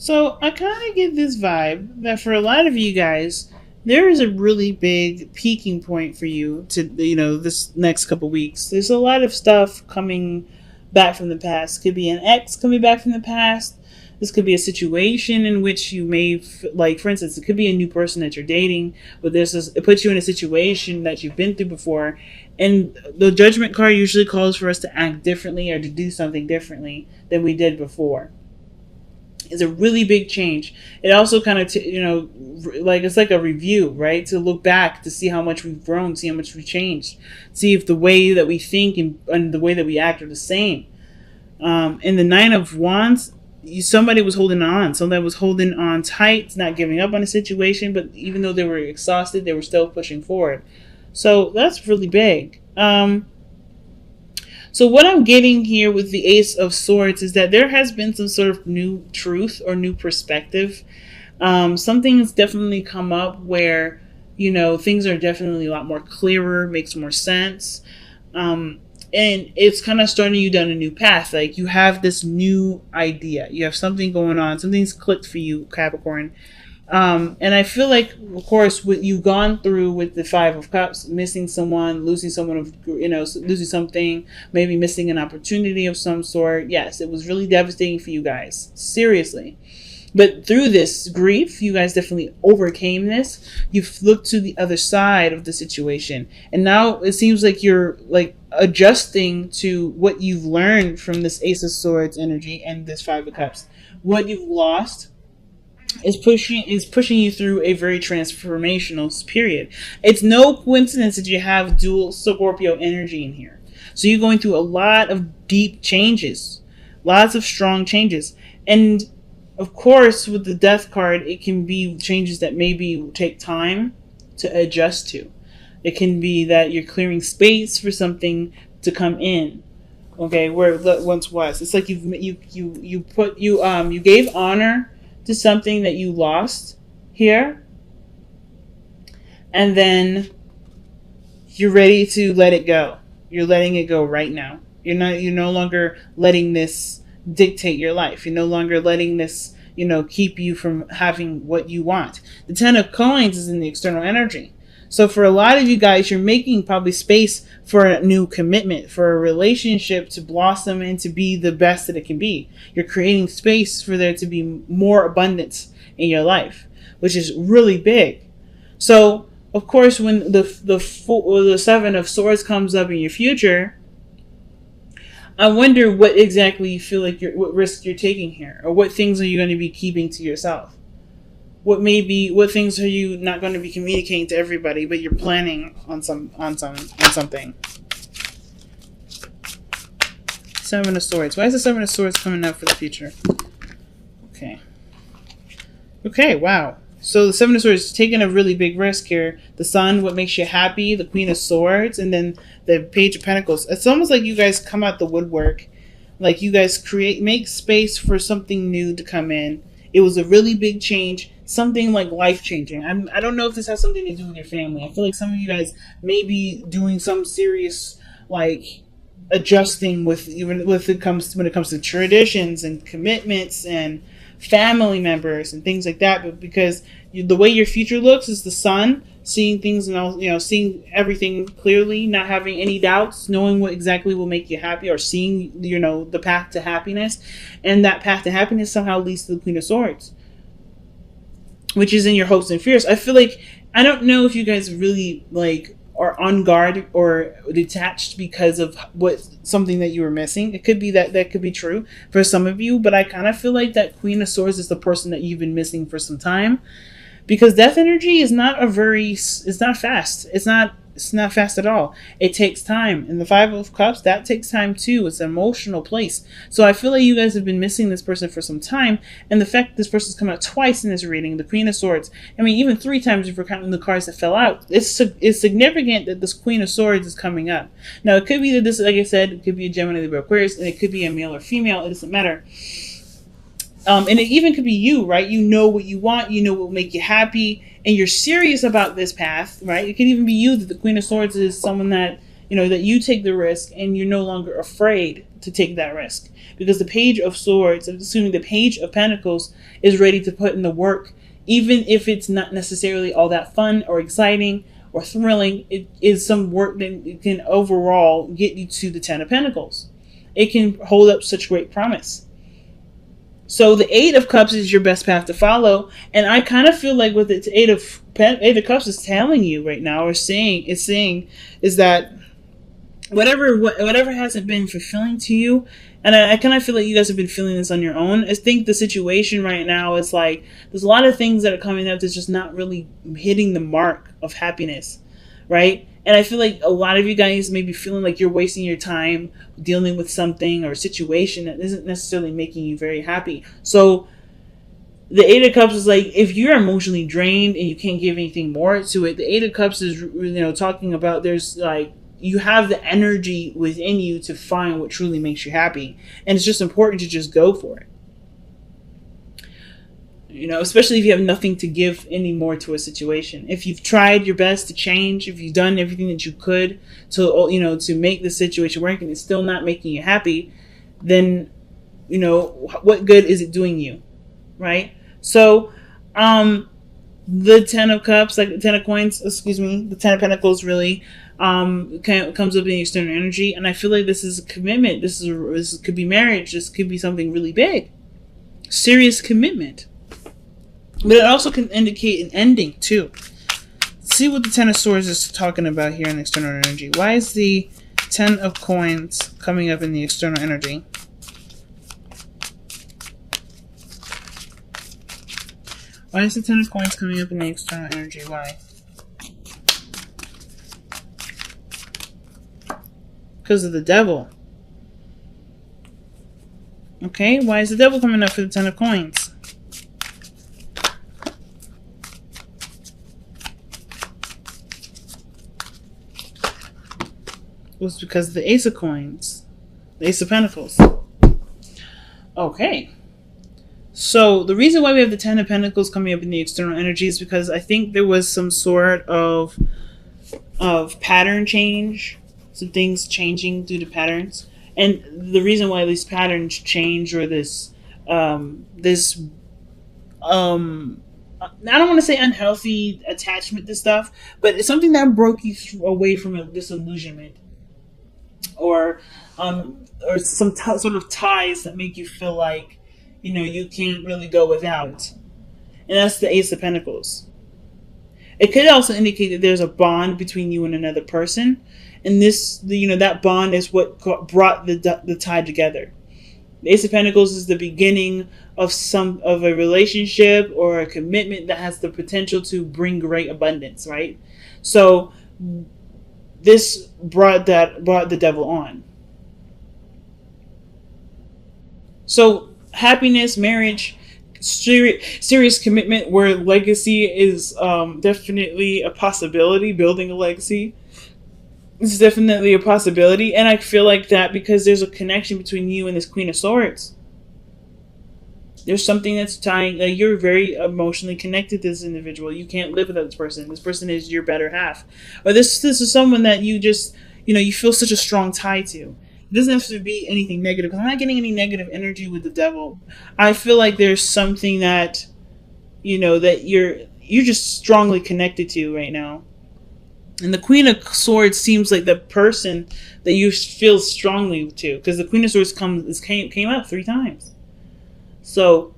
So I kind of get this vibe that for a lot of you guys, there is a really big peaking point for you to, this next couple weeks. There's a lot of stuff coming back from the past. Could be an ex coming back from the past. This could be a situation in which you may, like, for instance, it could be a new person that you're dating, but it puts you in a situation that you've been through before. And the judgment card usually calls for us to act differently or to do something differently than we did before. It's a really big change. It also kind of, it's like a review, right? To look back to see how much we've grown, see how much we've changed, see if the way that we think and the way that we act are the same. In the Nine of Wands, somebody was holding on. Somebody was holding on tight, not giving up on the situation, but even though they were exhausted, they were still pushing forward. So that's really big. So what I'm getting here with the Ace of Swords is that there has been some sort of new truth or new perspective. Something has definitely come up where, things are definitely a lot more clearer, makes more sense. And it's kind of starting you down a new path. Like you have this new idea. You have something going on. Something's clicked for you, Capricorn. And I feel like, of course, what you've gone through with the Five of Cups, missing someone, losing someone, losing something, maybe missing an opportunity of some sort. Yes, it was really devastating for you guys. Seriously. But through this grief, you guys definitely overcame this. You've looked to the other side of the situation. And now it seems like you're adjusting to what you've learned from this Ace of Swords energy and this Five of Cups. What you've lost is pushing you through a very transformational period. It's no coincidence that you have dual Scorpio energy in here. So you're going through a lot of deep changes, lots of strong changes. And of course, with the Death card, it can be changes that maybe take time to adjust to. It can be that you're clearing space for something to come in. Okay, where it once was. It's like you gave honor to something that you lost here, and then you're ready to let it go. You're letting it go right now. You're no longer letting this dictate your life. You're no longer letting this, keep you from having what you want. The Ten of Coins is in the external energy. So for a lot of you guys, you're making probably space for a new commitment, for a relationship to blossom and to be the best that it can be. You're creating space for there to be more abundance in your life, which is really big. So, of course, when the Seven of Swords comes up in your future, I wonder what exactly you feel like what risk you're taking here, or what things are you going to be keeping to yourself. What things are you not going to be communicating to everybody, but you're planning on something. Seven of Swords. Why is the Seven of Swords coming up for the future? Okay, wow. So the Seven of Swords is taking a really big risk here. The Sun, what makes you happy, the Queen of Swords, and then the Page of Pentacles. It's almost like you guys come out the woodwork. Like you guys make space for something new to come in. It was a really big change. Something like life-changing. I don't know if this has something to do with your family. I feel like some of you guys may be doing some serious, adjusting when it comes to traditions and commitments and family members and things like that. But because the way your future looks is the Sun, seeing things and seeing everything clearly, not having any doubts, knowing what exactly will make you happy, or seeing the path to happiness, and that path to happiness somehow leads to the Queen of Swords, which is in your hopes and fears. I feel like, I don't know if you guys really are on guard or detached because of something that you were missing. It could be that could be true for some of you, but I kind of feel like that Queen of Swords is the person that you've been missing for some time, because death energy is it's not fast. It's not fast at all. It takes time. And the Five of Cups, that takes time too. It's an emotional place. So I feel like you guys have been missing this person for some time. And the fact that this person's come out twice in this reading, the Queen of Swords, I mean, even 3 times if you're counting the cards that fell out, it's significant that this Queen of Swords is coming up. Now, it could be that this, like I said, it could be a Gemini, Libra, Aquarius, and it could be a male or female. It doesn't matter. And it even could be you, right? You know what you want. You know what will make you happy. And you're serious about this path, right? It could even be you, that the Queen of Swords is someone that, that you take the risk and you're no longer afraid to take that risk, because the Page of Swords, assuming the Page of Pentacles, is ready to put in the work, even if it's not necessarily all that fun or exciting or thrilling. It is some work that can overall get you to the Ten of Pentacles. It can hold up such great promise. So the Eight of Cups is your best path to follow, and I kind of feel like what the Eight of Cups is telling you right now, or saying, is that whatever hasn't been fulfilling to you, and I kind of feel like you guys have been feeling this on your own. I think the situation right now is like there's a lot of things that are coming up that's just not really hitting the mark of happiness, right? And I feel like a lot of you guys may be feeling like you're wasting your time dealing with something or a situation that isn't necessarily making you very happy. So the Eight of Cups is like, if you're emotionally drained and you can't give anything more to it, the Eight of Cups is, talking about there's like, you have the energy within you to find what truly makes you happy. And it's just important to just go for it. Especially if you have nothing to give anymore to a situation. If you've tried your best to change, if you've done everything that you could to make the situation work and it's still not making you happy, then, what good is it doing you? Right? So, the Ten of Cups, like the Ten of Coins, the Ten of Pentacles really comes up in the external energy. And I feel like this is a commitment. This could be marriage. This could be something really big. Serious commitment. But it also can indicate an ending, too. Let's see what the Ten of Swords is talking about here in the external energy. Why is the Ten of Coins coming up in the external energy? Why is the Ten of Coins coming up in the external energy? Why? Because of the Devil. Okay, why is the Devil coming up for the Ten of Coins? Was because of the Ace of Coins. The Ace of Pentacles. Okay. So the reason why we have the Ten of Pentacles coming up in the external energy is because I think there was some sort of pattern change. Some things changing due to patterns. And the reason why these patterns change, or I don't want to say unhealthy attachment to stuff, but it's something that broke you away from a disillusionment. Or some sort of ties that make you feel like, you can't really go without. And that's the Ace of Pentacles. It could also indicate that there's a bond between you and another person. And that bond is what brought the tie together. The Ace of Pentacles is the beginning of a relationship or a commitment that has the potential to bring great abundance, right? So this brought the Devil on. So happiness, marriage, serious commitment where legacy is definitely a possibility. Building a legacy is definitely a possibility, and I feel like that because there's a connection between you and this Queen of Swords. There's something that's tying. You're very emotionally connected to this individual. You can't live without this person. This person is your better half. Or this is someone that you just, you feel such a strong tie to. It doesn't have to be anything negative. I'm not getting any negative energy with the Devil. I feel like there's something that, that you're just strongly connected to right now. And the Queen of Swords seems like the person that you feel strongly to, because the Queen of Swords came up 3 times. So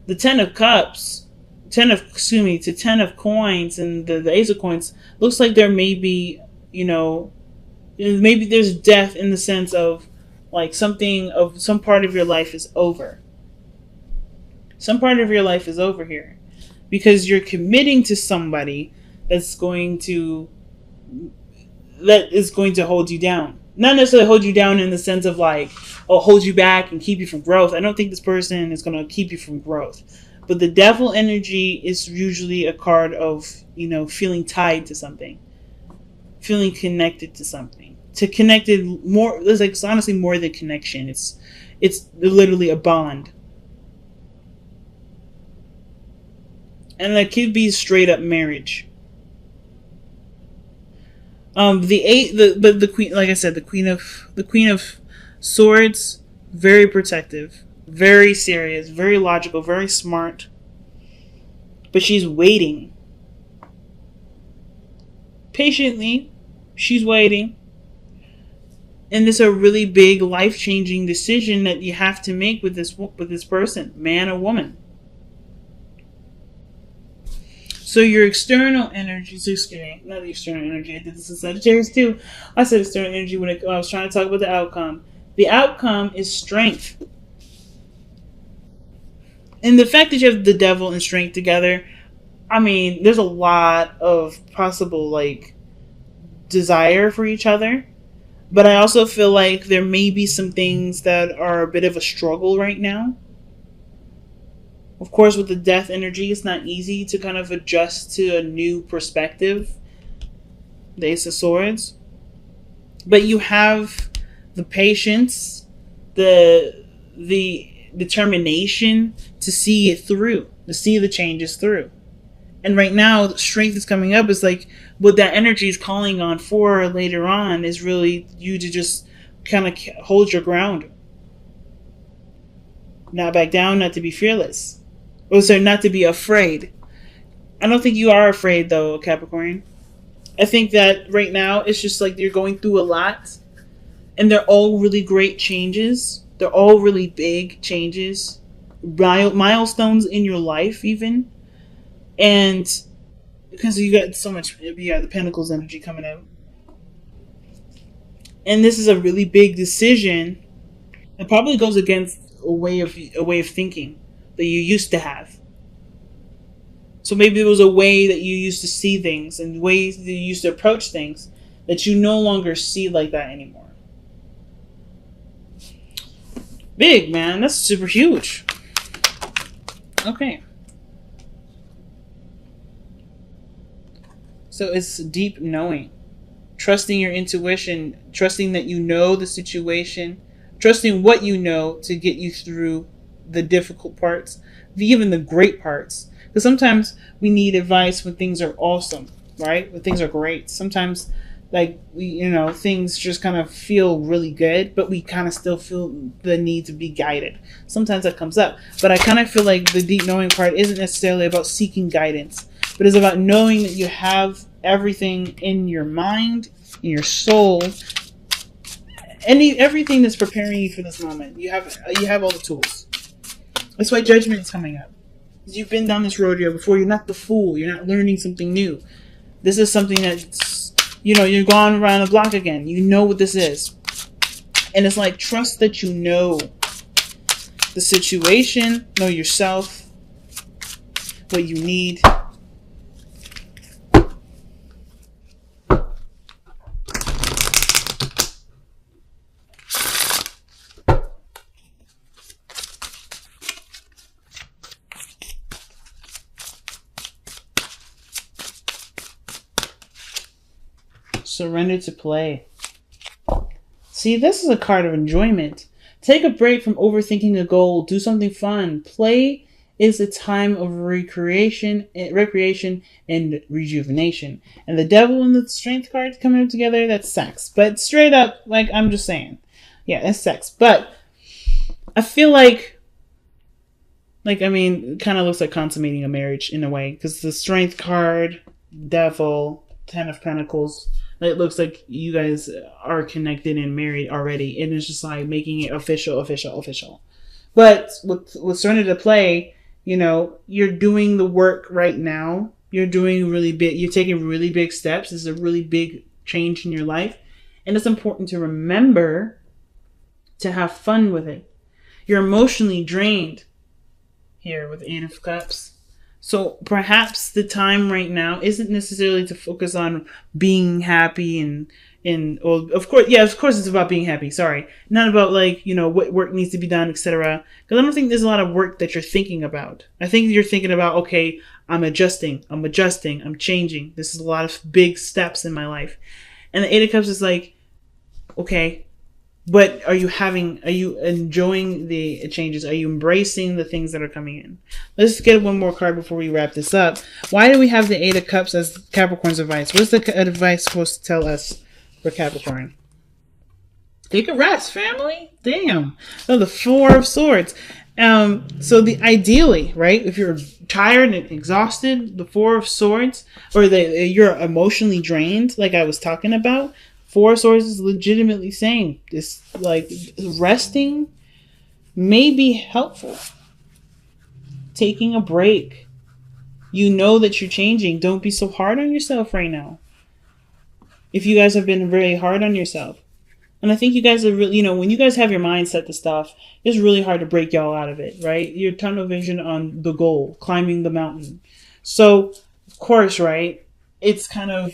the Ten of Cups, Ten of Coins, and the Ace of Coins looks like there may be, maybe there's death in the sense of like some part of your life is over. Some part of your life is over here because you're committing to somebody that is going to hold you down. Not necessarily hold you down in the sense of like, hold you back and keep you from growth. I don't think this person is going to keep you from growth. But the Devil energy is usually a card of, feeling tied to something. Feeling connected to something. Connected more, it's honestly more than connection. It's literally a bond. And that could be straight up marriage. The Queen, like I said, the Queen of Swords, very protective, very serious, very logical, very smart. But she's waiting. Patiently, she's waiting. And this is a really big life-changing decision that you have to make with this person, man or woman. So your external energy, not the external energy, I did this in Sagittarius too. I said external energy when I was trying to talk about the outcome. The outcome is strength. And the fact that you have the devil and strength together, I mean, there's a lot of possible, like, desire for each other. But I also feel like there may be some things that are a bit of a struggle right now. Of course, with the death energy, it's not easy to kind of adjust to a new perspective. The Ace of Swords. But you have the patience, the determination to see it through, to see the changes through. And right now, the strength is coming up. Is like what that energy is calling on for later on is really you to just kind of hold your ground. Not back down, not to be fearless. Oh, sorry, not to be afraid. I don't think you are afraid, though, Capricorn. I think that right now, it's just like you're going through a lot. And they're all really great changes. They're all really big changes. Milestones in your life, even. And because you got so much, the Pentacles energy coming out. And this is a really big decision. It probably goes against a way of thinking that you used to have. So maybe there was a way that you used to see things and ways that you used to approach things that you no longer see like that anymore. Big, man. That's super huge. Okay. So it's deep knowing. Trusting your intuition. Trusting that you know the situation. Trusting what you know to get you through the difficult parts, even the great parts. Because sometimes we need advice when things are awesome, right? When things are great. Sometimes, like, things just kind of feel really good, but we kind of still feel the need to be guided. Sometimes that comes up. But I kind of feel like the deep knowing part isn't necessarily about seeking guidance, but it's about knowing that you have everything in your mind, in your soul, everything that's preparing you for this moment. You have all the tools. That's why judgment is coming up. You've been down this rodeo before. You're not the fool. You're not learning something new. This is something that's, you're going around the block again. You know what this is. And it's like, trust that you know the situation, know yourself, what you need. Surrender to play. See, this is a card of enjoyment. Take a break from overthinking a goal. Do something fun. Play is a time of recreation and rejuvenation. And the devil and the strength cards coming up together, that's sex. But straight up, like, I'm just saying. Yeah, that's sex. But I feel like it kind of looks like consummating a marriage in a way. Because the strength card, devil, 10 of Pentacles, it looks like you guys are connected and married already. And it's just like making it official. But with Surrender to Play, you're doing the work right now. You're doing really big. You're taking really big steps. This is a really big change in your life. And it's important to remember to have fun with it. You're emotionally drained here with 8 of Cups. So perhaps the time right now isn't necessarily to focus on being happy of course it's about being happy. Sorry. Not about what work needs to be done, etc. Because I don't think there's a lot of work that you're thinking about. I think you're thinking about, okay, I'm adjusting, I'm changing. This is a lot of big steps in my life. And the 8 of Cups is like, okay, but are you enjoying the changes? Are you embracing the things that are coming in? Let's get one more card before we wrap this up. Why do we have the 8 of Cups as Capricorn's advice? What's the advice supposed to tell us for Capricorn? Take a rest, family. Damn. So the Four of Swords. So the ideally, right? If you're tired and exhausted, the Four of Swords, or you're emotionally drained, like I was talking about. Four of Swords is legitimately saying this, like resting may be helpful. Taking a break. You know that you're changing. Don't be so hard on yourself right now. If you guys have been very hard on yourself. And I think you guys are really, when you guys have your mind set to stuff, it's really hard to break y'all out of it, right? You're tunnel vision on the goal, climbing the mountain. So, of course, right? It's a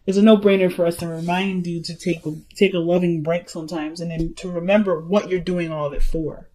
no-brainer for us to remind you to take a loving break sometimes, and then to remember what you're doing all of it for.